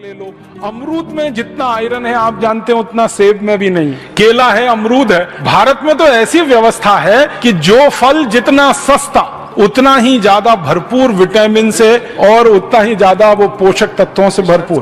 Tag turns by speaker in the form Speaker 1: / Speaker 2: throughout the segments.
Speaker 1: ले लो, अमरूद में जितना आयरन है आप जानते हैं उतना सेब में भी नहीं। केला है, अमरूद है। भारत में तो ऐसी व्यवस्था है कि जो फल जितना सस्ता उतना ही ज्यादा भरपूर विटामिन से और उतना ही ज्यादा वो पोषक तत्वों से भरपूर।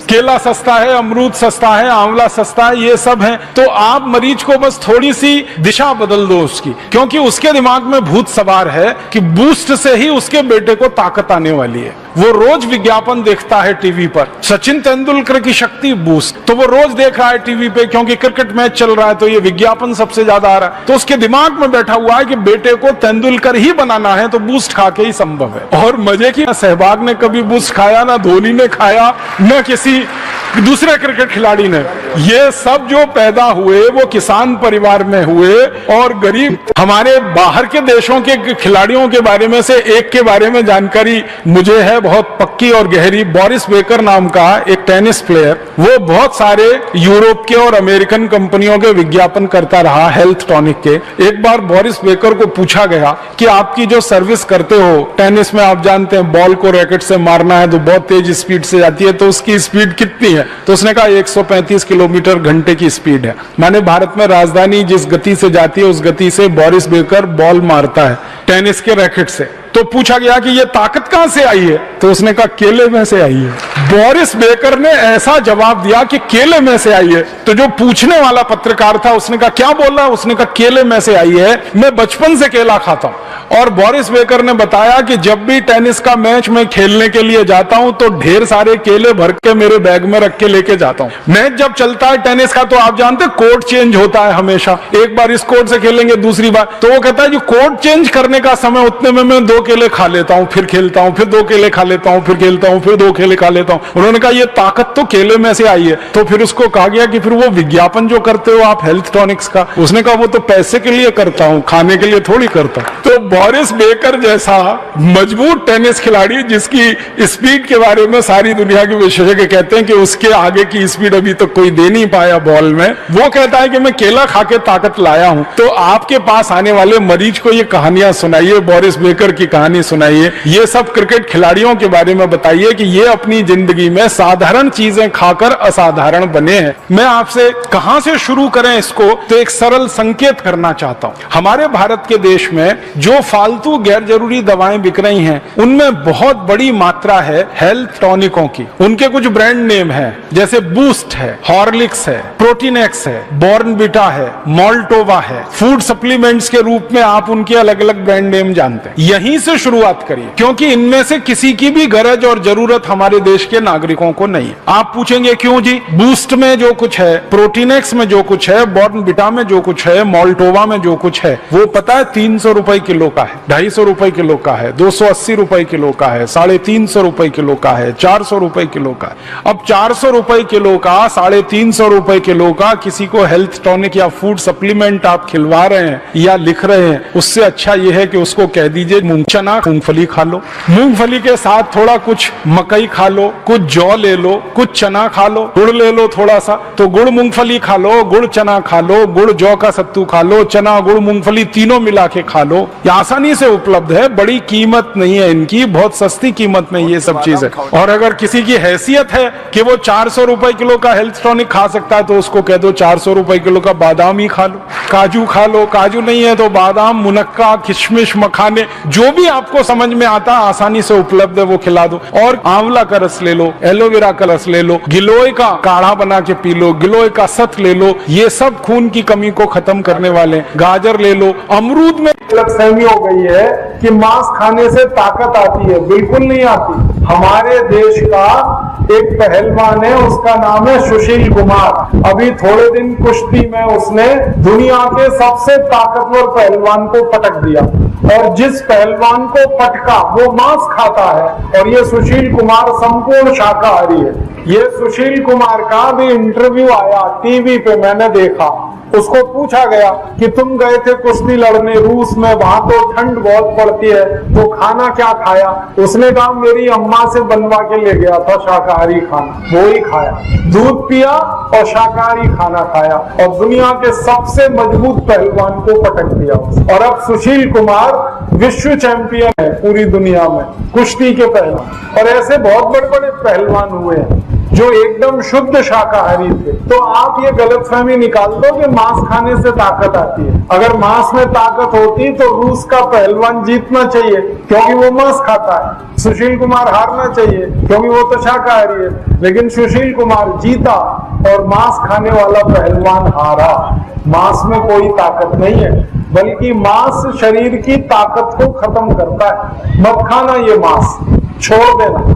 Speaker 1: केला सस्ता है, अमरूद सस्ता है, आंवला सस्ता है, ये सब है। तो आप मरीज को बस थोड़ी सी दिशा बदल दो उसकी, क्योंकि उसके दिमाग में भूत सवार है कि बूस्ट से ही उसके बेटे को ताकत आने वाली है। वो रोज विज्ञापन देखता है टीवी पर, सचिन तेंदुलकर की शक्ति बूस्ट, तो वो रोज देख रहा है टीवी पे, क्योंकि क्रिकेट मैच चल रहा है तो ये विज्ञापन सबसे ज्यादा आ रहा है। तो उसके दिमाग में बैठा हुआ है कि बेटे को तेंदुलकर ही बनाना है, तो बूस्ट खा के ही संभव है। और मजे की, सहवाग ने कभी बूस्ट खाया, ना धोनी ने खाया, न किसी दूसरे क्रिकेट खिलाड़ी ने। ये सब जो पैदा हुए वो किसान परिवार में हुए और गरीब। हमारे बाहर के देशों के खिलाड़ियों के बारे में से एक के बारे में जानकारी मुझे है बहुत पक्की और गहरी। बोरिस बेकर नाम का एक टेनिस प्लेयर, वो बहुत सारे यूरोप के और अमेरिकन कंपनियों के विज्ञापन करता रहा हेल्थ टॉनिक के। एक बार बोरिस बेकर को पूछा गया कि आपकी जो सर्विस करते हो टेनिस में, आप जानते हैं बॉल को रैकेट से मारना है तो बहुत तेज स्पीड से जाती है, तो उसकी स्पीड कितनी है? तो उसने कहा 135 किलोमीटर घंटे की स्पीड है। माने भारत में राजधानी जिस गति से जाती है उस गति से बोरिस बेकर बॉल मारता है टेनिस के रैकेट से। तो पूछा गया कि ये ताकत कहां से आई है? तो उसने कहा केले में से आई है। बोरिस बेकर ने ऐसा जवाब दिया कि केले में से आई है। तो जो पूछने वाला पत्रकार था उसने कहा क्या बोल रहा है? उसने कहा केले में से आई है, मैं बचपन से केला खाता हूं। और बोरिस बेकर ने बताया कि जब भी टेनिस का मैच मैं खेलने के लिए जाता हूं तो ढेर सारे केले भर के मेरे बैग में रख के लेके जाता हूं। मैच जब चलता है टेनिस का तो आप जानते हैं कोर्ट चेंज होता है हमेशा, एक बार इस कोर्ट से खेलेंगे दूसरी बार, तो वो कहता है कि कोर्ट चेंज करने का समय उतने में मैं 2 केले खा लेता हूं, फिर खेलता हूं, फिर 2 केले खा लेता हूं, फिर खेलता हूं, फिर 2 केले खा लेता हूं। उन्होंने कहा ये ताकत तो केले में से आई है। तो फिर उसको कहा गया कि फिर वो विज्ञापन जो करते हो आप हेल्थ टॉनिक्स का, उसने कहा वो तो पैसे के लिए करता हूं, खाने के लिए थोड़ी करता हूं। तो बोरिस बेकर जैसा मजबूत टेनिस खिलाड़ी जिसकी स्पीड के बारे में सारी दुनिया के विशेषज्ञ कहते हैं कि उसके आगे की स्पीड अभी तक कोई दे नहीं पाया बॉल में, वो कहता है कि मैं केला खा के ताकत लाया हूं। तो आपके पास आने वाले मरीज को ये कहानियां सुनाइए, बोरिस बेकर की कहानी सुनाइए, ये सब क्रिकेट खिलाड़ियों के बारे में बताइए कि ये अपनी जिंदगी में साधारण चीजें खाकर असाधारण बने हैं। मैं आपसे कहां से शुरू करें इसको, तो एक सरल संकेत करना चाहता हूं। हमारे भारत के देश में जो फालतू गैर जरूरी दवाएं बिक रही हैं उनमें बहुत बड़ी मात्रा है हेल्थ टॉनिकों की। उनके कुछ ब्रांड नेम हैं, जैसे बूस्ट है, हॉर्लिक्स है, प्रोटीनेक्स है, बॉर्नविटा है, मोल्टोवा है। फूड सप्लीमेंट्स के रूप में आप उनके अलग अलग ब्रांड नेम जानते हैं। यहीं से शुरुआत करिए, क्योंकि इनमें से किसी की भी गरज और जरूरत हमारे देश के नागरिकों को नहीं है। आप पूछेंगे क्यों जी? बूस्ट में जो कुछ है, प्रोटीनेक्स में जो कुछ है, बॉर्नविटा में जो कुछ है, मोल्टोवा में जो कुछ है, वो पता है 300 रुपए किलो का है, 250 रुपए किलो का है, 280 रुपए किलो का है, 350 रुपए किलो का है, 400 रुपए किलो का है। अब 400 रुपए किलो का, 350 रुपए किलो का किसी को हेल्थ टॉनिक या फूड सप्लीमेंट आप खिलवा रहे हैं या लिख रहे हैं, उससे अच्छा यह है कि उसको कह दीजिए चना मूंगफली खा लो, मूंगफली के साथ थोड़ा कुछ मकई खा लो, कुछ जौ ले लो, कुछ चना खा लो, गुड़ ले लो थोड़ा सा, तो गुड़ मूंगफली खा लो, गुड़ चना खा लो, गुड़ जौ का सत्तू खा लो, चना गुड़ मूंगफली तीनों मिला के खा लो। ये आसानी से उपलब्ध है, बड़ी कीमत नहीं है इनकी, बहुत सस्ती कीमत में ये सब चीज है। और अगर किसी की हैसियत है कि वो 400 रुपए किलो का हेल्थ टॉनिक खा सकता है तो उसको कह दो 400 रुपए किलो का बादाम ही खा लो, काजू खा लो, काजू नहीं है तो बादाम, मुनक्का, किशमिश, मखाने, जो भी आपको समझ में आता आसानी से उपलब्ध है वो खिला दो। और आंवला का रस ले लो, एलोवेरा का रस ले लो, गिलोय का काढ़ा बना के पी लो, गिलोय का सत ले लो, ये सब खून की कमी को खत्म करने वाले। गाजर ले लो। अमरूद में गलतफहमी हो गई है कि मांस खाने से ताकत आती है, बिल्कुल नहीं आती। हमारे देश का एक पहलवान है, उसका नाम है सुशील कुमार। अभी थोड़े दिन कुश्ती में उसने दुनिया के सबसे ताकतवर पहलवान को पटक दिया, और जिस पहलवान को पटका वो मांस खाता है, और ये सुशील कुमार संपूर्ण शाकाहारी है। ये सुशील कुमार का भी इंटरव्यू आया टीवी पे, मैंने देखा। उसको पूछा गया कि तुम गए थे कुश्ती लड़ने रूस में, वहां तो ठंड बहुत पड़ती है, तो खाना क्या खाया? उसने कहा मेरी अम्मा से बनवा के ले गया था शाकाहारी खाना, वो ही खाया, दूध पिया और शाकाहारी खाना खाया, और दुनिया के सबसे मजबूत पहलवान को पटक दिया। और अब सुशील कुमार विश्व चैंपियन है पूरी दुनिया में कुश्ती के पहलवान। और ऐसे बहुत बड़े बड़े पहलवान हुए हैं। जो एकदम शुद्ध शाकाहारी थे। तो आप ये गलतफहमी निकाल दो कि मांस खाने से ताकत आती है। अगर मांस में ताकत होती तो रूस का पहलवान जीतना चाहिए क्योंकि वो मांस खाता है, सुशील कुमार हारना चाहिए क्योंकि वो तो शाकाहारी है। लेकिन सुशील कुमार जीता और मांस खाने वाला पहलवान हारा। मांस में कोई ताकत नहीं है, बल्कि मांस शरीर की ताकत को खत्म करता है। मत खाना ये मांस, छोड़ देना।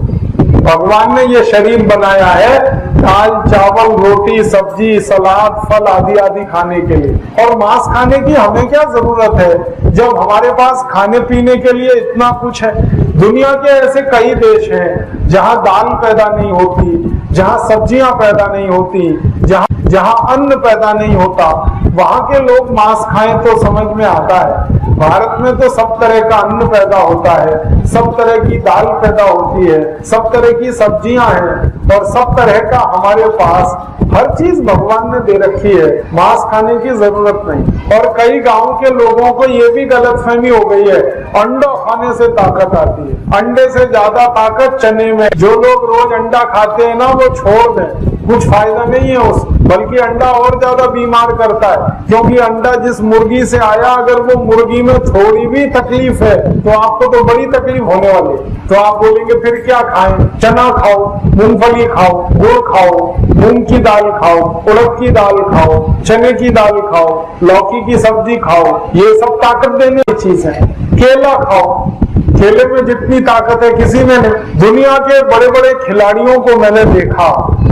Speaker 1: भगवान ने ये शरीर बनाया है दाल चावल रोटी सब्जी सलाद फल आदि आदि खाने के लिए। और मांस खाने की हमें क्या जरूरत है जब हमारे पास खाने पीने के लिए इतना कुछ है। दुनिया के ऐसे कई देश हैं जहां दाल पैदा नहीं होती, जहां सब्जियां पैदा नहीं होती, जहां अन्न पैदा नहीं होता, वहां के लोग मांस खाएं तो समझ में आता है। भारत में तो सब तरह का अन्न पैदा होता है, सब तरह की दाल पैदा होती है, सब तरह की सब्जियां हैं और सब तरह का हमारे पास हर चीज भगवान ने दे रखी है। मांस खाने की जरूरत नहीं। और कई गांव के लोगों को ये भी गलतफहमी हो गई है अंडा खाने से ताकत आती है। अंडे से ज्यादा ताकत चने में। जो लोग रोज अंडा खाते हैं ना वो छोड़ दें, कुछ फायदा नहीं है उस, बल्कि अंडा और ज्यादा बीमार करता है। क्योंकि अंडा जिस मुर्गी से आया, अगर वो मुर्गी में थोड़ी भी तकलीफ है तो आपको तो बड़ी तकलीफ होने वाली है। तो आप बोलेंगे फिर क्या खाएं? चना खाओ, मूंगफली खाओ, गुड़ खाओ, मूंग की दाल खाओ, उड़द की दाल खाओ, चने की दाल खाओ, लौकी की सब्जी खाओ, ये सब ताकत देने की चीज है। केला खाओ, केले में जितनी ताकत है किसी में नहीं। दुनिया के बड़े बड़े खिलाड़ियों को मैंने देखा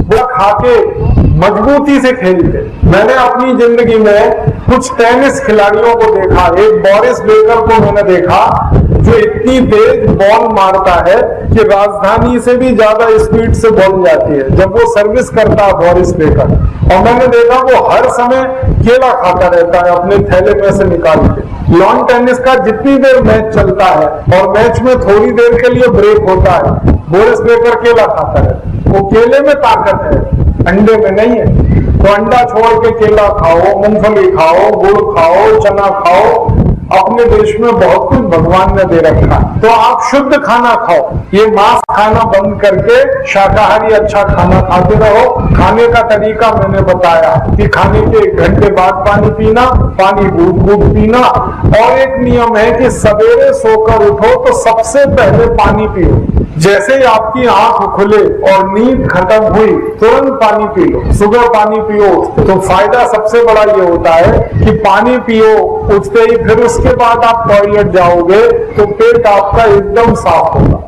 Speaker 1: वो खा के मजबूती से खेलते। मैंने अपनी जिंदगी में कुछ टेनिस खिलाड़ियों को देखा। एक बोरिस बेकर को मैंने देखा जो इतनी तेज बॉल मारता है कि राजधानी से भी ज्यादा स्पीड से बॉल जाती है जब वो सर्विस करता है बोरिस बेकर। और मैंने देखा वो हर समय केला खाता रहता है अपने थैले में से निकाल के। लॉन टेनिस का जितनी देर मैच चलता है और मैच में थोड़ी देर के लिए ब्रेक होता है, बोरिस बेकर केला खाता है। वो केले में ताकत है, अंडे में नहीं है। तो अंडा छोड़ के केला खाओ, मूंगफली खाओ, गुड़ खाओ, चना खाओ। अपने देश में बहुत कुछ भगवान ने दे रखा। तो आप शुद्ध खाना खाओ, ये मांस खाना बंद करके शाकाहारी अच्छा खाना खाते रहो। खाने का तरीका मैंने बताया कि खाने के 1 घंटे बाद पानी पीना, पानी घूट घूट पीना। और एक नियम है कि सवेरे सोकर उठो तो सबसे पहले पानी पियो। जैसे ही आपकी आंख खुले और नींद खत्म हुई तुरंत पानी पी लो। सुबह पानी पियो तो फायदा सबसे बड़ा ये होता है कि पानी पियो उठते ही, फिर उसके बाद आप टॉयलेट जाओगे तो पेट आपका एकदम साफ होगा।